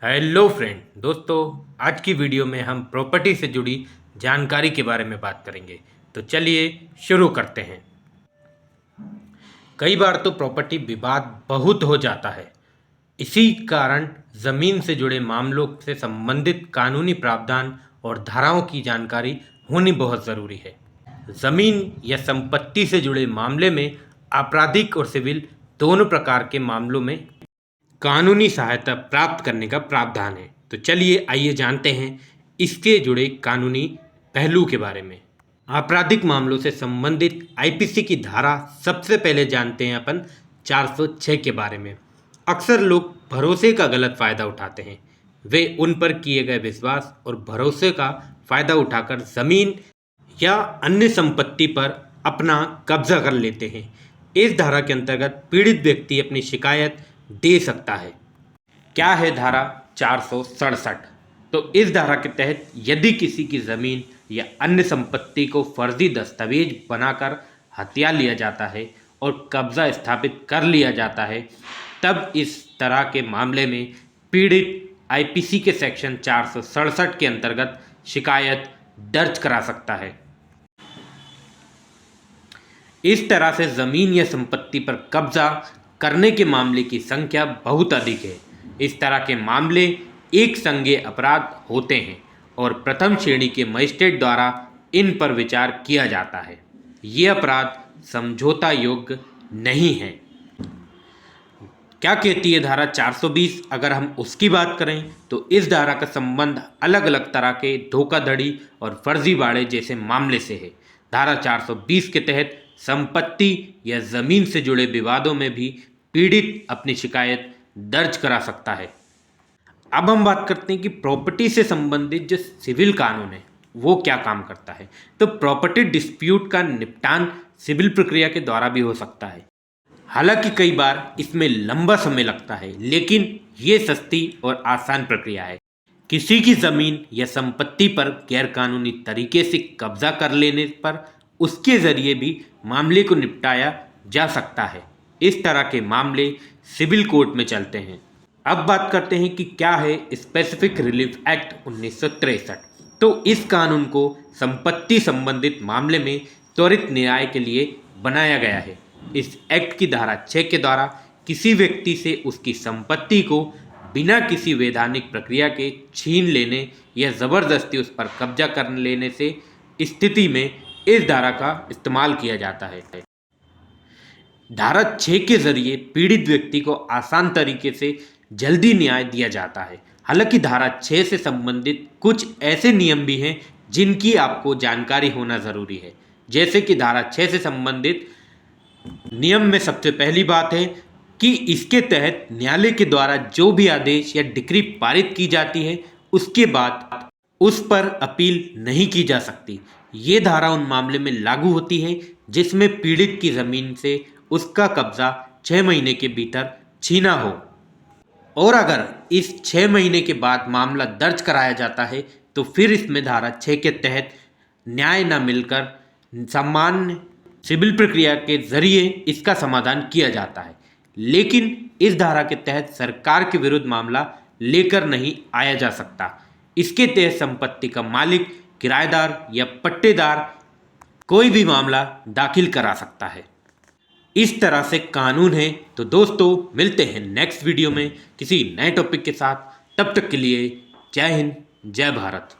Hello friend दोस्तों, आज की वीडियो में हम प्रॉपर्टी से जुड़ी जानकारी के बारे में बात करेंगे। तो चलिए शुरू करते हैं। कई बार तो प्रॉपर्टी विवाद बहुत हो जाता है। इसी कारण ज़मीन से जुड़े मामलों से संबंधित कानूनी प्रावधान और धाराओं की जानकारी होनी बहुत ज़रूरी है। ज़मीन या संपत्ति से जुड़े मामले में आपराधिक और सिविल दोनों प्रकार के मामलों में कानूनी सहायता प्राप्त करने का प्रावधान है। तो चलिए आइए जानते हैं इसके जुड़े कानूनी पहलू के बारे में। आपराधिक मामलों से संबंधित आईपीसी की धारा सबसे पहले जानते हैं अपन 406 के बारे में। अक्सर लोग भरोसे का गलत फ़ायदा उठाते हैं। वे उन पर किए गए विश्वास और भरोसे का फ़ायदा उठाकर ज़मीन या अन्य संपत्ति पर अपना कब्जा कर लेते हैं। इस धारा के अंतर्गत पीड़ित व्यक्ति अपनी शिकायत दे सकता है। क्या है धारा 467? तो इस धारा के तहत यदि किसी की ज़मीन या अन्य संपत्ति को फर्जी दस्तावेज बनाकर हथिया लिया जाता है और कब्जा स्थापित कर लिया जाता है, तब इस तरह के मामले में पीड़ित आईपीसी के सेक्शन 467 के अंतर्गत शिकायत दर्ज करा सकता है। इस तरह से ज़मीन या संपत्ति पर कब्जा करने के मामले की संख्या बहुत अधिक है। इस तरह के मामले एक संज्ञेय अपराध होते हैं और प्रथम श्रेणी के मजिस्ट्रेट द्वारा इन पर विचार किया जाता है। ये अपराध समझौता योग्य नहीं है। क्या कहती है धारा 420? अगर हम उसकी बात करें तो इस धारा का संबंध अलग अलग तरह के धोखाधड़ी और फर्जीवाड़े जैसे मामले से है। धारा 420 के तहत संपत्ति या ज़मीन से जुड़े विवादों में भी पीड़ित अपनी शिकायत दर्ज करा सकता है। अब हम बात करते हैं कि प्रॉपर्टी से संबंधित जो सिविल कानून है वो क्या काम करता है। तो प्रॉपर्टी डिस्प्यूट का निपटान सिविल प्रक्रिया के द्वारा भी हो सकता है। हालांकि कई बार इसमें लंबा समय लगता है, लेकिन ये सस्ती और आसान प्रक्रिया है। किसी की ज़मीन या संपत्ति पर गैरकानूनी तरीके से कब्जा कर लेने पर उसके ज़रिए भी मामले को निपटाया जा सकता है। इस तरह के मामले सिविल कोर्ट में चलते हैं। अब बात करते हैं कि क्या है स्पेसिफिक रिलीफ एक्ट 1963। तो इस कानून को संपत्ति संबंधित मामले में त्वरित न्याय के लिए बनाया गया है। इस एक्ट की धारा 6 के द्वारा किसी व्यक्ति से उसकी संपत्ति को बिना किसी वैधानिक प्रक्रिया के छीन लेने या ज़बरदस्ती उस पर कब्जा कर लेने से स्थिति में इस धारा का इस्तेमाल किया जाता है। धारा 6 के जरिए पीड़ित व्यक्ति को आसान तरीके से जल्दी न्याय दिया जाता है। हालांकि धारा 6 से संबंधित कुछ ऐसे नियम भी हैं जिनकी आपको जानकारी होना ज़रूरी है। जैसे कि धारा 6 से संबंधित नियम में सबसे पहली बात है कि इसके तहत न्यायालय के द्वारा जो भी आदेश या डिक्री पारित की जाती है उसके बाद उस पर अपील नहीं की जा सकती। ये धारा उन मामले में लागू होती है जिसमें पीड़ित की ज़मीन से उसका कब्जा 6 महीने के भीतर छीना हो, और अगर इस 6 महीने के बाद मामला दर्ज कराया जाता है तो फिर इसमें धारा 6 के तहत न्याय न मिलकर सामान्य सिविल प्रक्रिया के जरिए इसका समाधान किया जाता है। लेकिन इस धारा के तहत सरकार के विरुद्ध मामला लेकर नहीं आया जा सकता। इसके तहत संपत्ति का मालिक, किराएदार या पट्टेदार कोई भी मामला दाखिल करा सकता है। इस तरह से कानून है। तो दोस्तों, मिलते हैं नेक्स्ट वीडियो में किसी नए टॉपिक के साथ। तब तक के लिए जय हिंद, जय भारत।